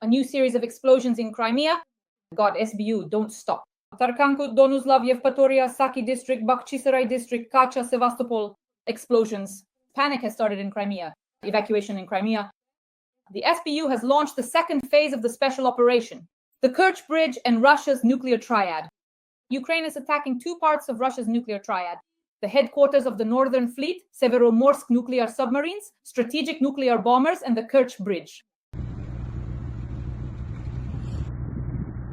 A new series of explosions in Crimea. God, SBU, don't stop. Tarkanku, Donuslav, Yevpatoria, Saki district, Bakhchisarai district, Kacha, Sevastopol. Explosions. Panic has started in Crimea. Evacuation in Crimea. The SBU has launched the second phase of the special operation, the Kerch Bridge and Russia's nuclear triad. Ukraine is attacking two parts of Russia's nuclear triad: the headquarters of the Northern Fleet, Severomorsk nuclear submarines, strategic nuclear bombers, and the Kerch Bridge.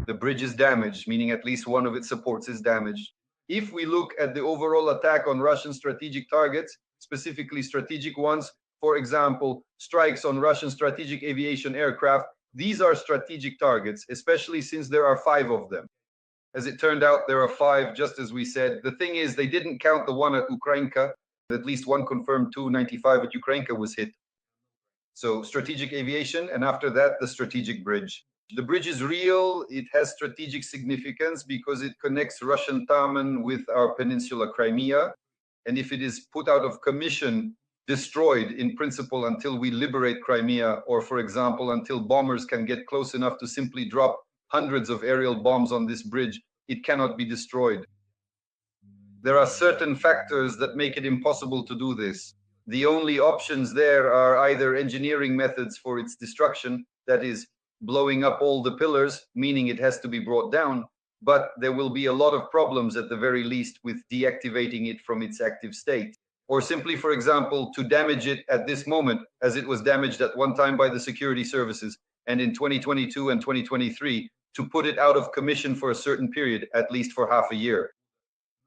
The bridge is damaged, meaning at least one of its supports is damaged. If we look at the overall attack on Russian strategic targets, specifically strategic ones, for example, strikes on Russian strategic aviation aircraft, these are strategic targets, especially since there are 5 of them. As it turned out, there are 5, just as we said. The thing is, they didn't count the one at Ukrainka. At least one confirmed Tu-95 at Ukrainka was hit. So strategic aviation, and after that, the strategic bridge. The bridge is real. It has strategic significance because it connects Russian Taman with our peninsula Crimea. And if it is put out of commission, destroyed in principle until we liberate Crimea, or for example, until bombers can get close enough to simply drop hundreds of aerial bombs on this bridge, it cannot be destroyed. There are certain factors that make it impossible to do this. The only options there are either engineering methods for its destruction, that is, blowing up all the pillars, meaning it has to be brought down, but there will be a lot of problems at the very least with deactivating it from its active state. Or simply, for example, to damage it at this moment, as it was damaged at one time by the security services, and in 2022 and 2023, to put it out of commission for a certain period, at least for half a year.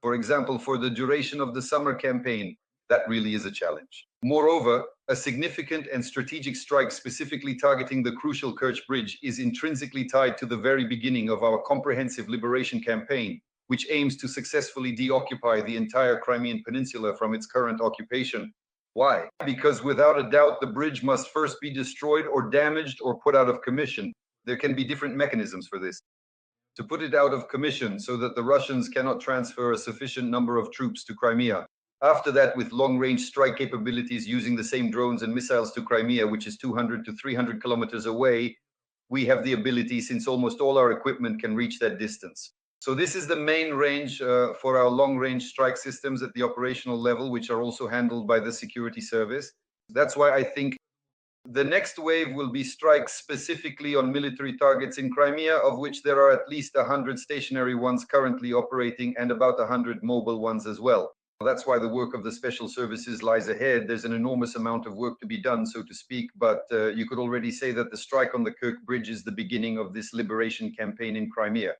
For example, for the duration of the summer campaign, that really is a challenge. Moreover, a significant and strategic strike specifically targeting the crucial Kerch Bridge is intrinsically tied to the very beginning of our comprehensive liberation campaign, which aims to successfully deoccupy the entire Crimean Peninsula from its current occupation. Why? Because without a doubt, the bridge must first be destroyed or damaged or put out of commission. There can be different mechanisms for this. To put it out of commission so that the Russians cannot transfer a sufficient number of troops to Crimea. After that, with long-range strike capabilities using the same drones and missiles to Crimea, which is 200 to 300 kilometers away, we have the ability, since almost all our equipment can reach that distance. So this is the main range for our long-range strike systems at the operational level, which are also handled by the security service. That's why I think the next wave will be strikes specifically on military targets in Crimea, of which there are at least 100 stationary ones currently operating and about 100 mobile ones as well. That's why the work of the special services lies ahead. There's an enormous amount of work to be done, so to speak, but you could already say that the strike on the Kerch Bridge is the beginning of this liberation campaign in Crimea.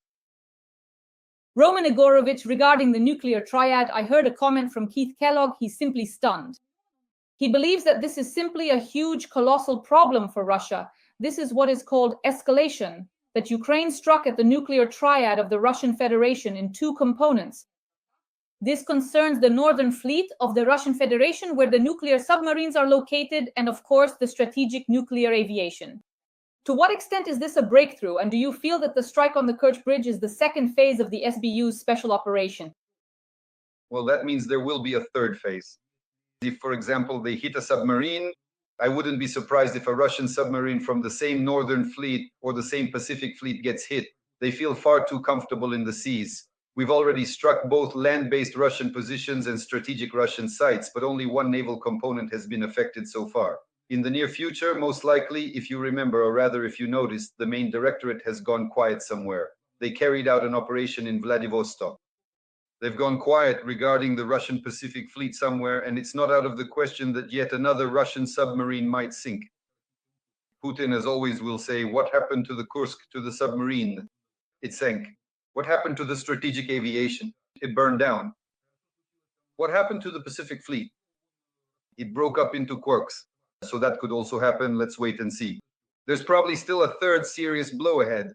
Roman Igorovich, regarding the nuclear triad, I heard a comment from Keith Kellogg. He's simply stunned. He believes that this is simply a huge, colossal problem for Russia. This is what is called escalation, that Ukraine struck at the nuclear triad of the Russian Federation in 2 components. This concerns the Northern Fleet of the Russian Federation, where the nuclear submarines are located, and of course, the strategic nuclear aviation. To what extent is this a breakthrough, and do you feel that the strike on the Kerch Bridge is the second phase of the SBU's special operation? Well, that means there will be a third phase. If, for example, they hit a submarine, I wouldn't be surprised if a Russian submarine from the same Northern Fleet or the same Pacific Fleet gets hit. They feel far too comfortable in the seas. We've already struck both land-based Russian positions and strategic Russian sites, but only one naval component has been affected so far. In the near future, most likely, if you remember, or rather if you noticed, the main directorate has gone quiet somewhere. They carried out an operation in Vladivostok. They've gone quiet regarding the Russian Pacific Fleet somewhere, and it's not out of the question that yet another Russian submarine might sink. Putin, as always, will say, what happened to the Kursk, to the submarine? It sank. What happened to the strategic aviation? It burned down. What happened to the Pacific Fleet? It broke up into quirks. So that could also happen. Let's wait and see. There's probably still a third serious blow ahead.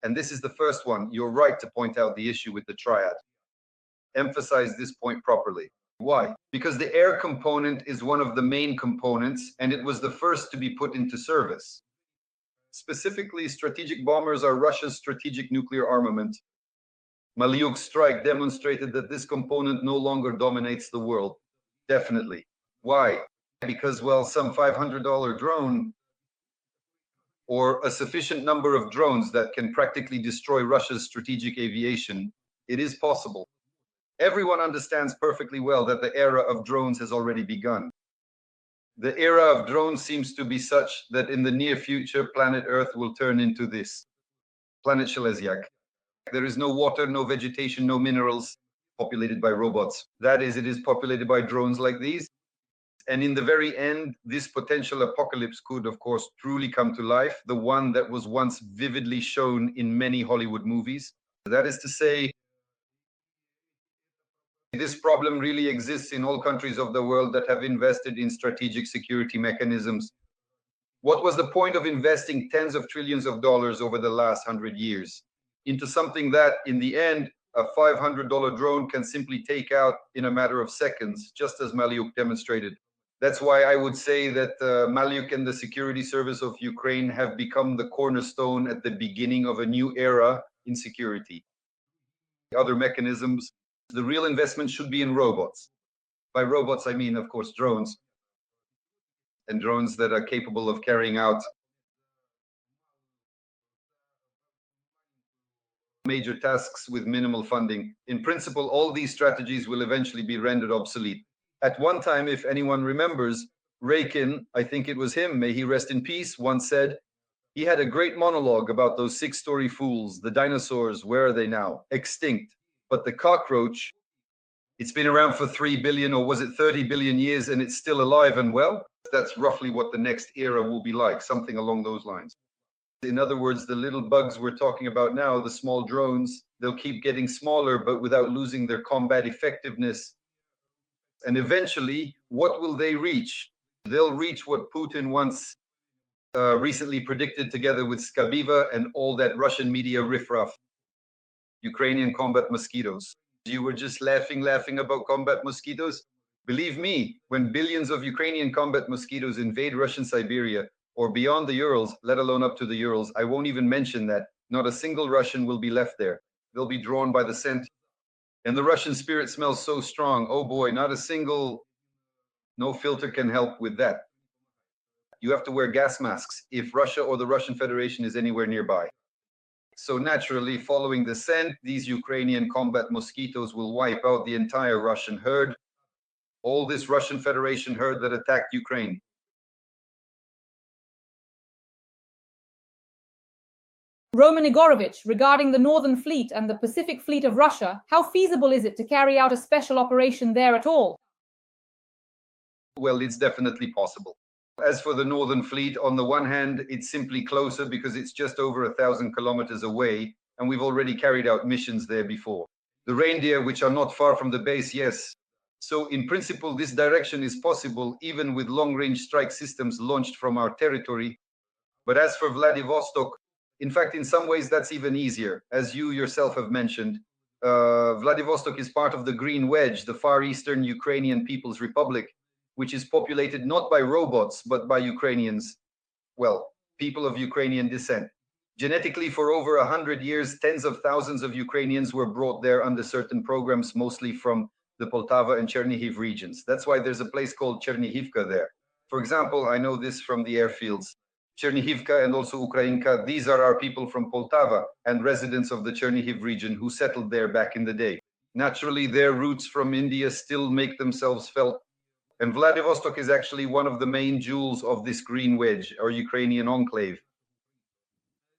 And this is the first one. You're right to point out the issue with the triad. Emphasize this point properly. Why? Because the air component is one of the main components, and it was the first to be put into service. Specifically, strategic bombers are Russia's strategic nuclear armament. Malyuk's strike demonstrated that this component no longer dominates the world. Definitely. Why? Because, well, some $500 drone or a sufficient number of drones that can practically destroy Russia's strategic aviation, it is possible. Everyone understands perfectly well that the era of drones has already begun. The era of drones seems to be such that in the near future, planet Earth will turn into this. Planet Shelesiak. There is no water, no vegetation, no minerals, populated by robots. That is, it is populated by drones like these. And in the very end, this potential apocalypse could, of course, truly come to life, the one that was once vividly shown in many Hollywood movies. That is to say, this problem really exists in all countries of the world that have invested in strategic security mechanisms. What was the point of investing tens of trillions of dollars over the last 100 years into something that, in the end, a $500 drone can simply take out in a matter of seconds, just as Maliuk demonstrated? That's why I would say that Maliuk and the security service of Ukraine have become the cornerstone at the beginning of a new era in security. Other mechanisms, the real investment should be in robots. By robots, I mean, of course, drones. And drones that are capable of carrying out major tasks with minimal funding. In principle, all these strategies will eventually be rendered obsolete. At one time, if anyone remembers, Raykin, I think it was him, may he rest in peace, once said, he had a great monologue about those six-story fools, the dinosaurs, where are they now? Extinct. But the cockroach, it's been around for 3 billion, or was it 30 billion years, and it's still alive and well? That's roughly what the next era will be like, something along those lines. In other words, the little bugs we're talking about now, the small drones, they'll keep getting smaller, but without losing their combat effectiveness. And eventually, what will they reach? They'll reach what Putin once recently predicted together with Skabiva and all that Russian media riffraff. Ukrainian combat mosquitoes. You were just laughing about combat mosquitoes? Believe me, when billions of Ukrainian combat mosquitoes invade Russian Siberia or beyond the Urals, let alone up to the Urals, I won't even mention that. Not a single Russian will be left there. They'll be drawn by the scent. And the Russian spirit smells so strong. Oh boy, not a single, no filter can help with that. You have to wear gas masks if Russia or the Russian Federation is anywhere nearby. So naturally, following the scent, these Ukrainian combat mosquitoes will wipe out the entire Russian herd, all this Russian Federation herd that attacked Ukraine. Roman Igorovich, regarding the Northern Fleet and the Pacific Fleet of Russia, how feasible is it to carry out a special operation there at all? Well, it's definitely possible. As for the Northern Fleet, on the one hand, it's simply closer because it's just over 1,000 kilometers away, and we've already carried out missions there before. The reindeer, which are not far from the base, yes. So in principle, this direction is possible even with long-range strike systems launched from our territory. But as for Vladivostok, in fact, in some ways, that's even easier. As you yourself have mentioned, Vladivostok is part of the Green Wedge, the Far Eastern Ukrainian People's Republic, which is populated not by robots, but by Ukrainians, well, people of Ukrainian descent. Genetically, for over 100 years, tens of thousands of Ukrainians were brought there under certain programs, mostly from the Poltava and Chernihiv regions. That's why there's a place called Chernihivka there. For example, I know this from the Airfields. Chernihivka and also Ukrainka, these are our people from Poltava and residents of the Chernihiv region who settled there back in the day. Naturally, their roots from India still make themselves felt. And Vladivostok is actually one of the main jewels of this Green Wedge, or Ukrainian enclave.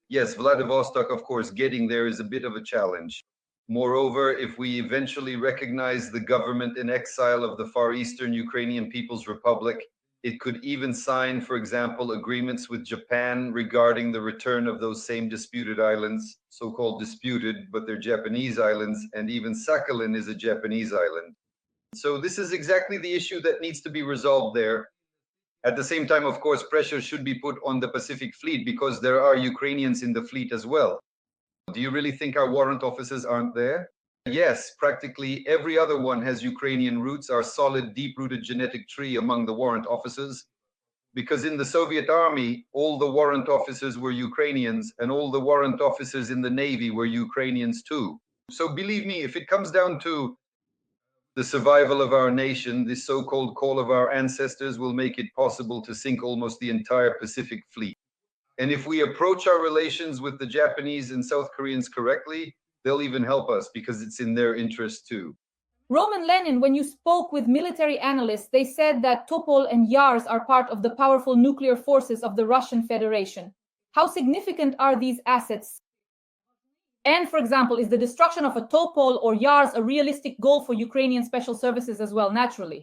Yes, Vladivostok, of course, getting there is a bit of a challenge. Moreover, if we eventually recognize the government in exile of the Far Eastern Ukrainian People's Republic, it could even sign, for example, agreements with Japan regarding the return of those same disputed islands, so-called disputed, but they're Japanese islands, and even Sakhalin is a Japanese island. So this is exactly the issue that needs to be resolved there. At the same time, of course, pressure should be put on the Pacific Fleet because there are Ukrainians in the fleet as well. Do you really think our warrant officers aren't there? Yes, practically every other one has Ukrainian roots, our solid, deep-rooted genetic tree among the warrant officers. Because in the Soviet army, all the warrant officers were Ukrainians, and all the warrant officers in the Navy were Ukrainians too. So believe me, if it comes down to the survival of our nation, this so-called call of our ancestors will make it possible to sink almost the entire Pacific Fleet. And if we approach our relations with the Japanese and South Koreans correctly, they'll even help us because it's in their interest too. Roman Lenin, when you spoke with military analysts, they said that Topol and Yars are part of the powerful nuclear forces of the Russian Federation. How significant are these assets? And, for example, is the destruction of a Topol or Yars a realistic goal for Ukrainian special services as well, naturally?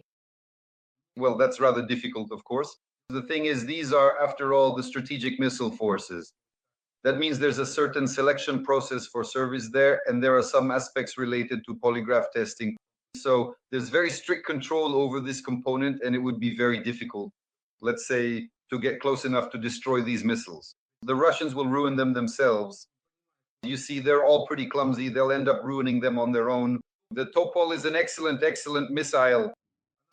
Well, that's rather difficult, of course. The thing is, these are, after all, the strategic missile forces. That means there's a certain selection process for service there, and there are some aspects related to polygraph testing. So there's very strict control over this component, and it would be very difficult, let's say, to get close enough to destroy these missiles. The Russians will ruin them themselves. You see, they're all pretty clumsy. They'll end up ruining them on their own. The Topol is an excellent, excellent missile.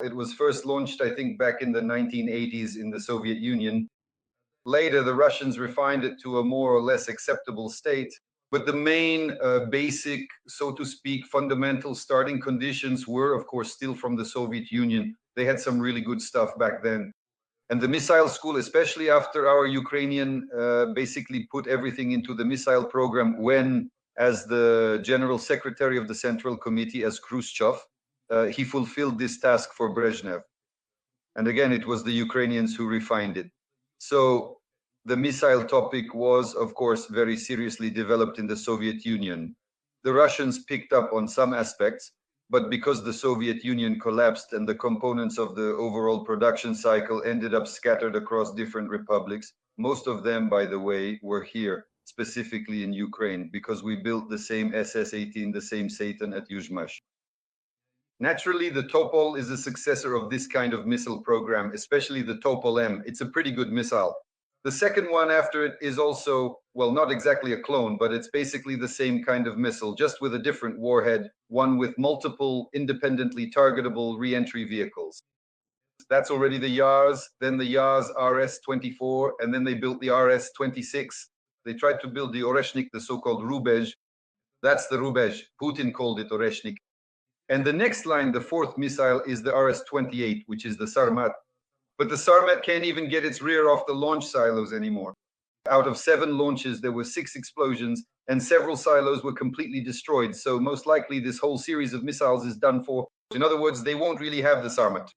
It was first launched, I think, back in the 1980s in the Soviet Union. Later, the Russians refined it to a more or less acceptable state. But the main basic, so to speak, fundamental starting conditions were, of course, still from the Soviet Union. They had some really good stuff back then. And the missile school, especially after our Ukrainian basically put everything into the missile program when, as the General Secretary of the Central Committee, as Khrushchev, he fulfilled this task for Brezhnev. And again, it was the Ukrainians who refined it. So the missile topic was, of course, very seriously developed in the Soviet Union. The Russians picked up on some aspects, but because the Soviet Union collapsed and the components of the overall production cycle ended up scattered across different republics, most of them, by the way, were here, specifically in Ukraine, because we built the same SS-18, the same Satan at Yuzhmash. Naturally, the Topol is a successor of this kind of missile program, especially the Topol-M. It's a pretty good missile. The second one after it is also, well, not exactly a clone, but it's basically the same kind of missile, just with a different warhead, one with multiple independently targetable re-entry vehicles. That's already the Yars, then the Yars RS-24, and then they built the RS-26. They tried to build the Oreshnik, the so-called Rubezh. That's the Rubezh. Putin called it Oreshnik. And the next line, the fourth missile, is the RS-28, which is the Sarmat. But the Sarmat can't even get its rear off the launch silos anymore. Out of 7 launches, there were 6 explosions, and several silos were completely destroyed. So most likely this whole series of missiles is done for. In other words, they won't really have the Sarmat.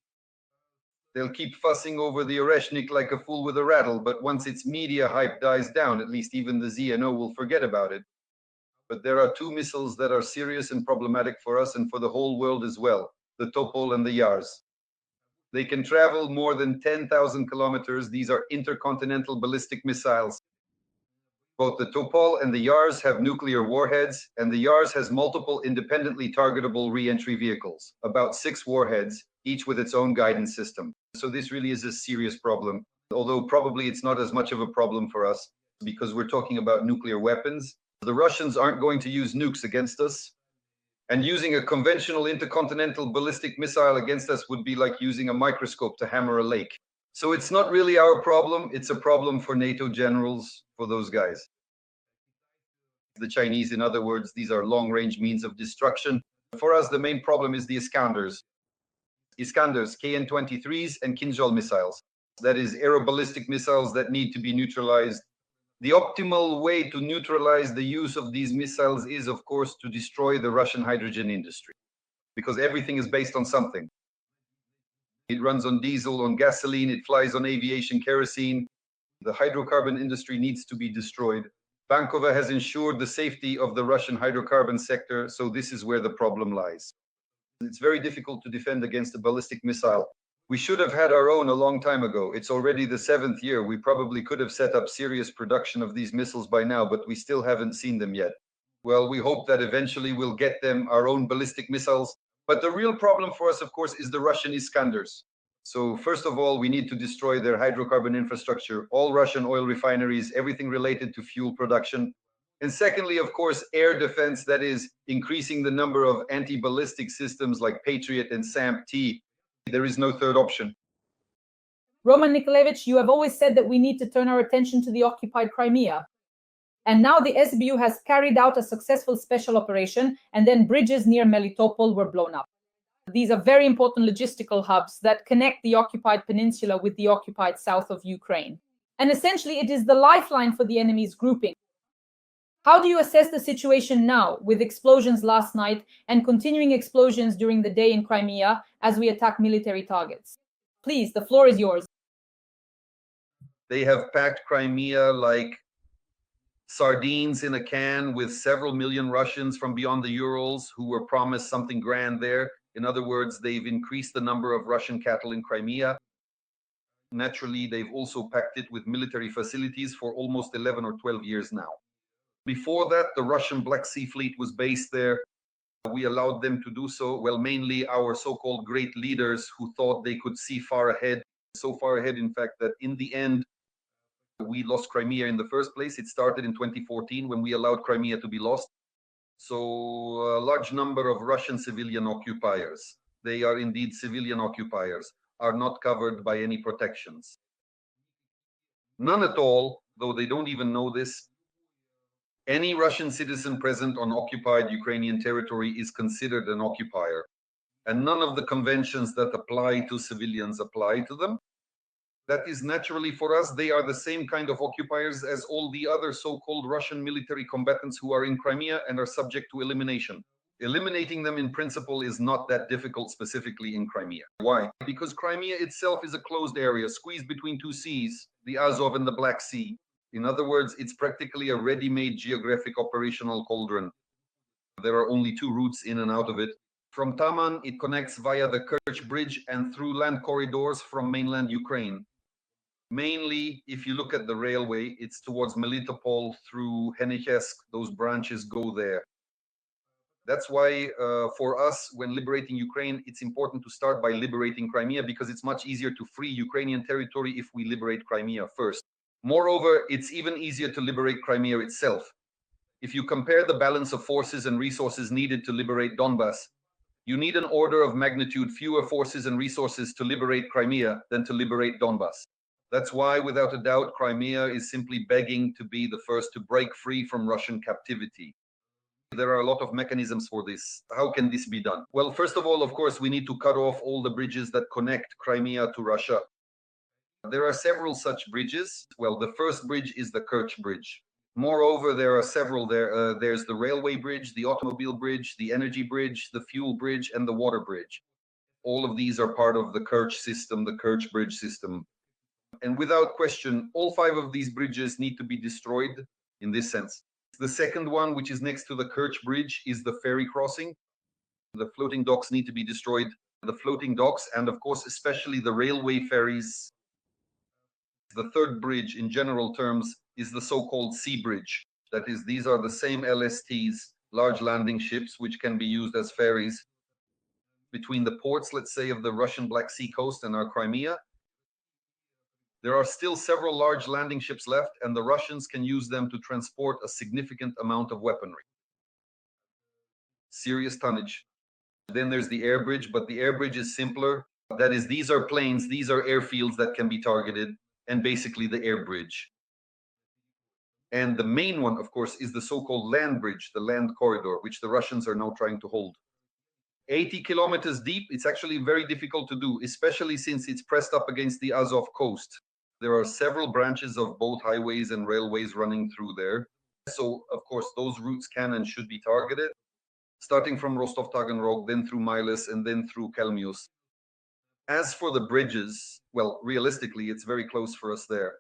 They'll keep fussing over the Oreshnik like a fool with a rattle, but once its media hype dies down, at least even the ZNO will forget about it. But there are 2 missiles that are serious and problematic for us and for the whole world as well, the Topol and the Yars. They can travel more than 10,000 kilometers. These are intercontinental ballistic missiles. Both the Topol and the Yars have nuclear warheads, and the Yars has multiple independently targetable re-entry vehicles, about 6 warheads, each with its own guidance system. So this really is a serious problem, although probably it's not as much of a problem for us because we're talking about nuclear weapons. The Russians aren't going to use nukes against us. And using a conventional intercontinental ballistic missile against us would be like using a microscope to hammer a lake. So it's not really our problem. It's a problem for NATO generals, for those guys. The Chinese, in other words, these are long-range means of destruction. For us, the main problem is the Iskanders. Iskanders, KN-23s and Kinzhal missiles. That is aeroballistic missiles that need to be neutralized. The optimal way to neutralize the use of these missiles is, of course, to destroy the Russian hydrogen industry, because everything is based on something. It runs on diesel, on gasoline, it flies on aviation kerosene. The hydrocarbon industry needs to be destroyed. Bankova has ensured the safety of the Russian hydrocarbon sector, so this is where the problem lies. It's very difficult to defend against a ballistic missile. We should have had our own a long time ago. It's already the 7th year. We probably could have set up serious production of these missiles by now, but we still haven't seen them yet. Well, we hope that eventually we'll get them, our own ballistic missiles. But the real problem for us, of course, is the Russian Iskanders. So first of all, we need to destroy their hydrocarbon infrastructure, all Russian oil refineries, everything related to fuel production. And secondly, of course, air defense, that is increasing the number of anti-ballistic systems like Patriot and SAMP-T. There is no third option. Roman Nikolaevich, you have always said that we need to turn our attention to the occupied Crimea. And now the SBU has carried out a successful special operation, and then bridges near Melitopol were blown up. These are very important logistical hubs that connect the occupied peninsula with the occupied south of Ukraine. And essentially, it is the lifeline for the enemy's grouping. How do you assess the situation now, with explosions last night and continuing explosions during the day in Crimea as we attack military targets? Please, the floor is yours. They have packed Crimea like sardines in a can with several million Russians from beyond the Urals who were promised something grand there. In other words, they've increased the number of Russian cattle in Crimea. Naturally, they've also packed it with military facilities for almost 11 or 12 years now. Before that, the Russian Black Sea Fleet was based there. We allowed them to do so. Well, mainly our so-called great leaders who thought they could see far ahead. So far ahead, in fact, that in the end, we lost Crimea in the first place. It started in 2014 when we allowed Crimea to be lost. So a large number of Russian civilian occupiers, they are indeed civilian occupiers, are not covered by any protections. None at all, though they don't even know this. Any Russian citizen present on occupied Ukrainian territory is considered an occupier, and none of the conventions that apply to civilians apply to them. That is naturally for us, they are the same kind of occupiers as all the other so-called Russian military combatants who are in Crimea and are subject to elimination. Eliminating them in principle is not that difficult specifically in Crimea. Why? Because Crimea itself is a closed area, squeezed between two seas, the Azov and the Black Sea. In other words, it's practically a ready-made geographic operational cauldron. There are only two routes in and out of it. From Taman, it connects via the Kerch Bridge and through land corridors from mainland Ukraine. Mainly, if you look at the railway, it's towards Melitopol through Henichesk. Those branches go there. That's why for us, when liberating Ukraine, it's important to start by liberating Crimea because it's much easier to free Ukrainian territory if we liberate Crimea first. Moreover, it's even easier to liberate Crimea itself. If you compare the balance of forces and resources needed to liberate Donbass, you need an order of magnitude fewer forces and resources to liberate Crimea than to liberate Donbass. That's why, without a doubt, Crimea is simply begging to be the first to break free from Russian captivity. There are a lot of mechanisms for this. How can this be done? Well, first of all, of course, we need to cut off all the bridges that connect Crimea to Russia. There are several such bridges. Well, the first bridge is the Kerch Bridge. Moreover, there are several there. There's the railway bridge, the automobile bridge, the energy bridge, the fuel bridge, and the water bridge. All of these are part of the Kerch system, the Kerch Bridge system. And without question, all 5 of these bridges need to be destroyed in this sense. The second one, which is next to the Kerch Bridge, is the ferry crossing. The floating docks need to be destroyed. The floating docks, and of course, especially the railway ferries. The third bridge, in general terms, is the so-called sea bridge. That is, these are the same LSTs, large landing ships, which can be used as ferries between the ports, let's say, of the Russian Black Sea coast and our Crimea. There are still several large landing ships left, and the Russians can use them to transport a significant amount of weaponry. Serious tonnage. Then there's the air bridge, but the air bridge is simpler. That is, these are planes, these are airfields that can be targeted, and basically the air bridge. And the main one, of course, is the so-called land bridge, the land corridor, which the Russians are now trying to hold. 80 kilometers deep, it's actually very difficult to do, especially since it's pressed up against the Azov coast. There are several branches of both highways and railways running through there. So, of course, those routes can and should be targeted, starting from Rostov-Taganrog, then through Miles, and then through Kalmius. As for the bridges, well, realistically, it's very close for us there.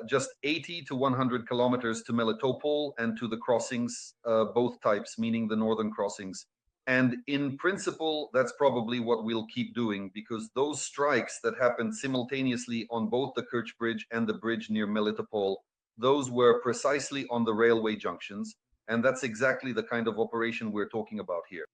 Just 80 to 100 kilometers to Melitopol and to the crossings, both types, meaning the northern crossings. And in principle, that's probably what we'll keep doing, because those strikes that happened simultaneously on both the Kerch Bridge and the bridge near Melitopol, those were precisely on the railway junctions. And that's exactly the kind of operation we're talking about here.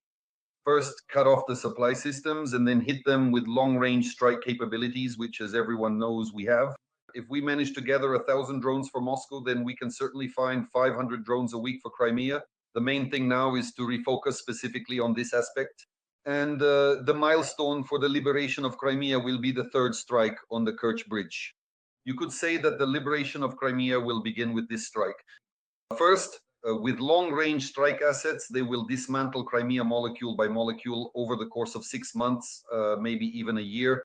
First, cut off the supply systems and then hit them with long-range strike capabilities, which, as everyone knows, we have. If we manage to gather 1,000 drones for Moscow, then we can certainly find 500 drones a week for Crimea. The main thing now is to refocus specifically on this aspect. And the milestone for the liberation of Crimea will be the third strike on the Kerch Bridge. You could say that the liberation of Crimea will begin with this strike. First, with long-range strike assets, they will dismantle Crimea molecule by molecule over the course of 6 months, maybe even a year.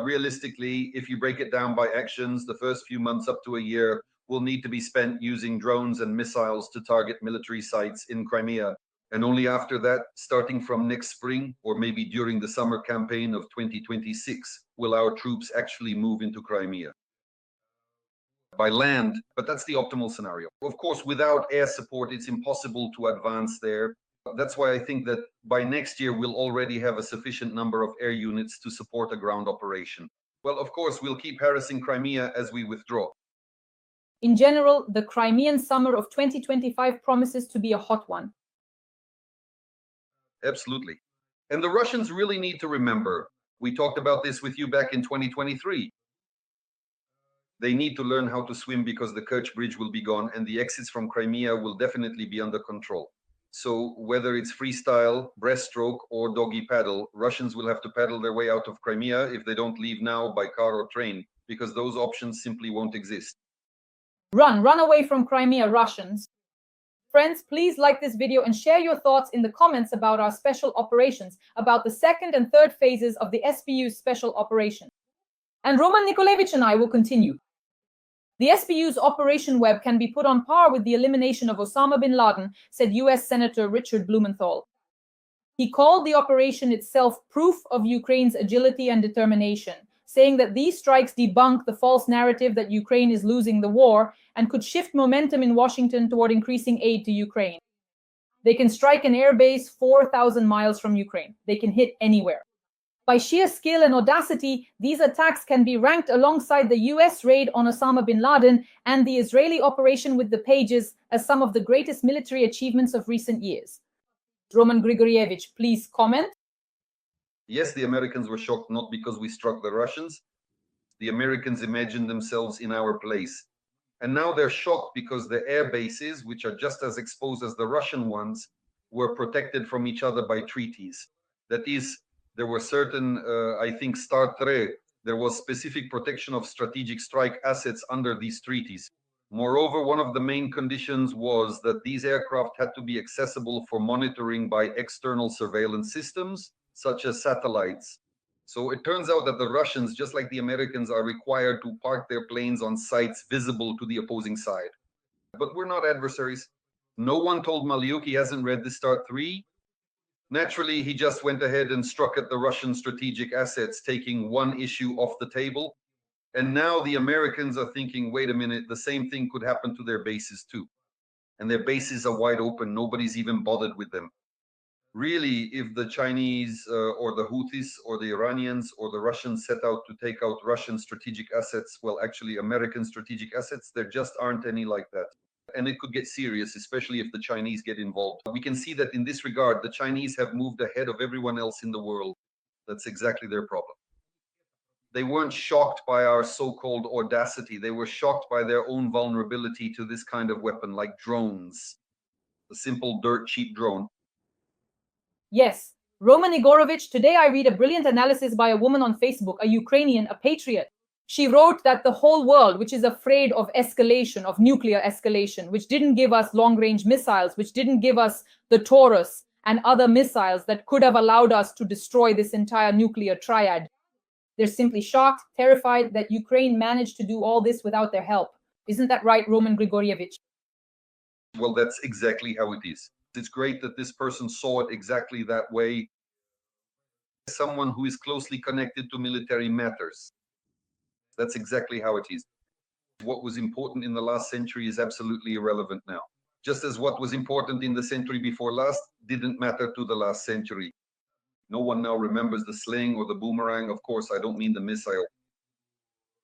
Realistically, if you break it down by actions, the first few months up to a year will need to be spent using drones and missiles to target military sites in Crimea. And only after that, starting from next spring, or maybe during the summer campaign of 2026, will our troops actually move into Crimea. By land, but that's the optimal scenario. Of course, without air support, it's impossible to advance there. That's why I think that by next year, we'll already have a sufficient number of air units to support a ground operation. Well, of course, we'll keep harassing Crimea as we withdraw. In general, the Crimean summer of 2025 promises to be a hot one. Absolutely. And the Russians really need to remember, we talked about this with you back in 2023. They need to learn how to swim because the Kerch Bridge will be gone and the exits from Crimea will definitely be under control. So whether it's freestyle, breaststroke, or doggy paddle, Russians will have to paddle their way out of Crimea if they don't leave now by car or train, because those options simply won't exist. Run away from Crimea, Russians. Friends, please like this video and share your thoughts in the comments about our special operations, about the second and third phases of the SBU's special operation. And Roman Nikolevich and I will continue. The SBU's operation web can be put on par with the elimination of Osama bin Laden, said US Senator Richard Blumenthal. He called the operation itself proof of Ukraine's agility and determination, saying that these strikes debunk the false narrative that Ukraine is losing the war and could shift momentum in Washington toward increasing aid to Ukraine. They can strike an air base 4,000 miles from Ukraine. They can hit anywhere. By sheer skill and audacity, these attacks can be ranked alongside the US raid on Osama bin Laden and the Israeli operation with the Pages as some of the greatest military achievements of recent years. Roman Grigorievich, please comment. Yes, the Americans were shocked not because we struck the Russians. The Americans imagined themselves in our place. And now they're shocked because the air bases, which are just as exposed as the Russian ones, were protected from each other by treaties. That is, there were certain, I think, there was specific protection of strategic strike assets under these treaties. Moreover, one of the main conditions was that these aircraft had to be accessible for monitoring by external surveillance systems, such as satellites. So it turns out that the Russians, just like the Americans, are required to park their planes on sites visible to the opposing side. But we're not adversaries. No one told Maliuk he hasn't read the Start 3. Naturally, he just went ahead and struck at the Russian strategic assets, taking one issue off the table. And now the Americans are thinking, wait a minute, the same thing could happen to their bases too. And their bases are wide open. Nobody's even bothered with them. Really, if the Chinese or the Houthis or the Iranians or the Russians set out to take out Russian strategic assets, well, actually American strategic assets, there just aren't any like that. And it could get serious, especially if the Chinese get involved. We can see that in this regard, the Chinese have moved ahead of everyone else in the world. That's exactly their problem. They weren't shocked by our so-called audacity. They were shocked by their own vulnerability to this kind of weapon, like drones, a simple dirt cheap drone. Yes, Roman Igorovich, today I read a brilliant analysis by a woman on Facebook, a Ukrainian, a patriot. She wrote that the whole world, which is afraid of escalation, of nuclear escalation, which didn't give us long-range missiles, which didn't give us the Taurus and other missiles that could have allowed us to destroy this entire nuclear triad. They're simply shocked, terrified that Ukraine managed to do all this without their help. Isn't that right, Roman Grigorievich? Well, that's exactly how it is. It's great that this person saw it exactly that way. Someone who is closely connected to military matters. That's exactly how it is. What was important in the last century is absolutely irrelevant now. Just as what was important in the century before last didn't matter to the last century. No one now remembers the sling or the boomerang. Of course, I don't mean the missile.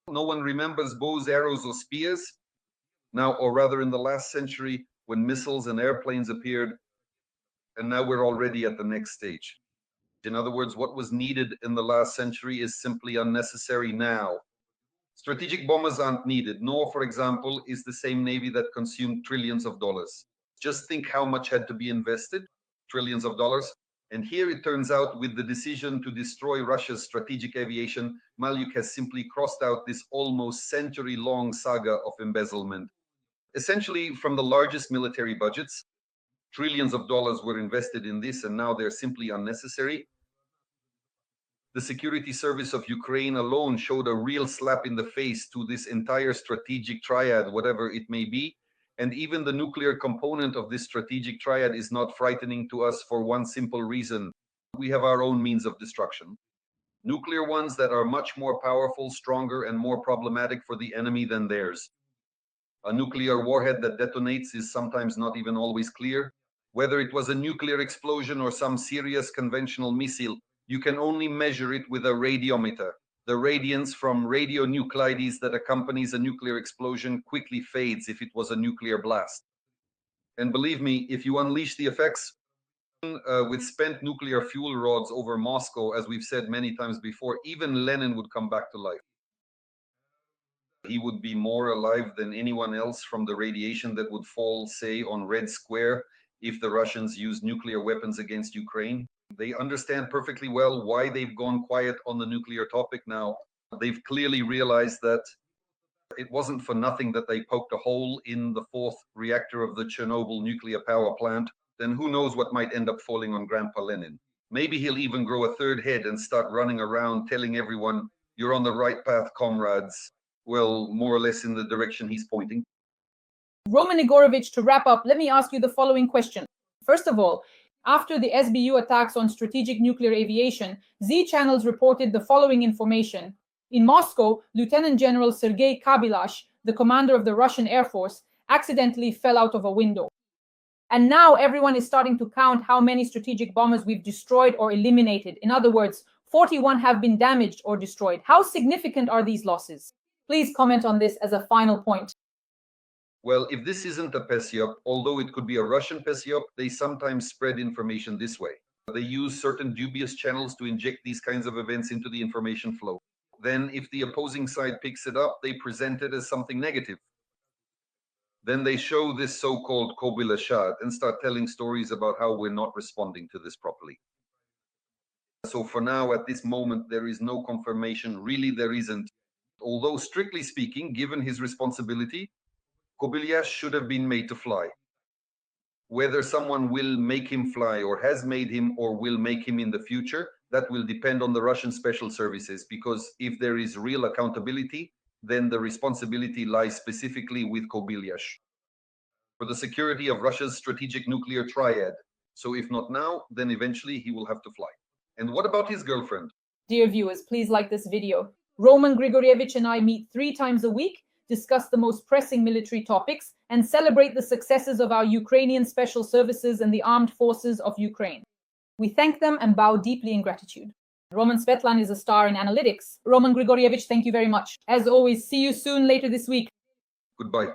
No one remembers bows, arrows, or spears. Now, or rather in the last century, when missiles and airplanes appeared, and now we're already at the next stage. In other words, what was needed in the last century is simply unnecessary now. Strategic bombers aren't needed, nor, for example, is the same Navy that consumed trillions of dollars. Just think how much had to be invested, trillions of dollars. And here it turns out, with the decision to destroy Russia's strategic aviation, Maliuk has simply crossed out this almost century-long saga of embezzlement. Essentially, from the largest military budgets, trillions of dollars were invested in this, and now they're simply unnecessary. The security service of Ukraine alone showed a real slap in the face to this entire strategic triad, whatever it may be. And even the nuclear component of this strategic triad is not frightening to us for one simple reason. We have our own means of destruction. Nuclear ones that are much more powerful, stronger, and more problematic for the enemy than theirs. A nuclear warhead that detonates is sometimes not even always clear. Whether it was a nuclear explosion or some serious conventional missile, you can only measure it with a radiometer. The radiance from radionuclides that accompanies a nuclear explosion quickly fades if it was a nuclear blast. And believe me, if you unleash the effects with spent nuclear fuel rods over Moscow, as we've said many times before, even Lenin would come back to life. He would be more alive than anyone else from the radiation that would fall, say, on Red Square if the Russians used nuclear weapons against Ukraine. They understand perfectly well why they've gone quiet on the nuclear topic now. They've clearly realized that it wasn't for nothing that they poked a hole in the fourth reactor of the Chernobyl nuclear power plant. Then who knows what might end up falling on Grandpa Lenin. Maybe he'll even grow a third head and start running around telling everyone, "You're on the right path, comrades." Well, more or less in the direction he's pointing. Roman Igorovich, to wrap up, let me ask you the following question. First of all, after the SBU attacks on strategic nuclear aviation, Z channels reported the following information. In Moscow, Lieutenant General Sergei Kabilash, the commander of the Russian Air Force, accidentally fell out of a window. And now everyone is starting to count how many strategic bombers we've destroyed or eliminated. In other words, 41 have been damaged or destroyed. How significant are these losses? Please comment on this as a final point. Well, if this isn't a PSYOP, although it could be a Russian PSYOP, they sometimes spread information this way. They use certain dubious channels to inject these kinds of events into the information flow. Then, if the opposing side picks it up, they present it as something negative. Then they show this so-called kobylashat and start telling stories about how we're not responding to this properly. So for now, at this moment, there is no confirmation. Really, there isn't. Although, strictly speaking, given his responsibility, Kobylash should have been made to fly. Whether someone will make him fly or has made him or will make him in the future, that will depend on the Russian special services, because if there is real accountability, then the responsibility lies specifically with Kobylash for the security of Russia's strategic nuclear triad. So if not now, then eventually he will have to fly. And what about his girlfriend? Dear viewers, please like this video. Roman Grigorievich and I meet 3 times a week, discuss the most pressing military topics, and celebrate the successes of our Ukrainian special services and the armed forces of Ukraine. We thank them and bow deeply in gratitude. Roman Svetlan is a star in analytics. Roman Grigorievich, thank you very much. As always, see you soon later this week. Goodbye.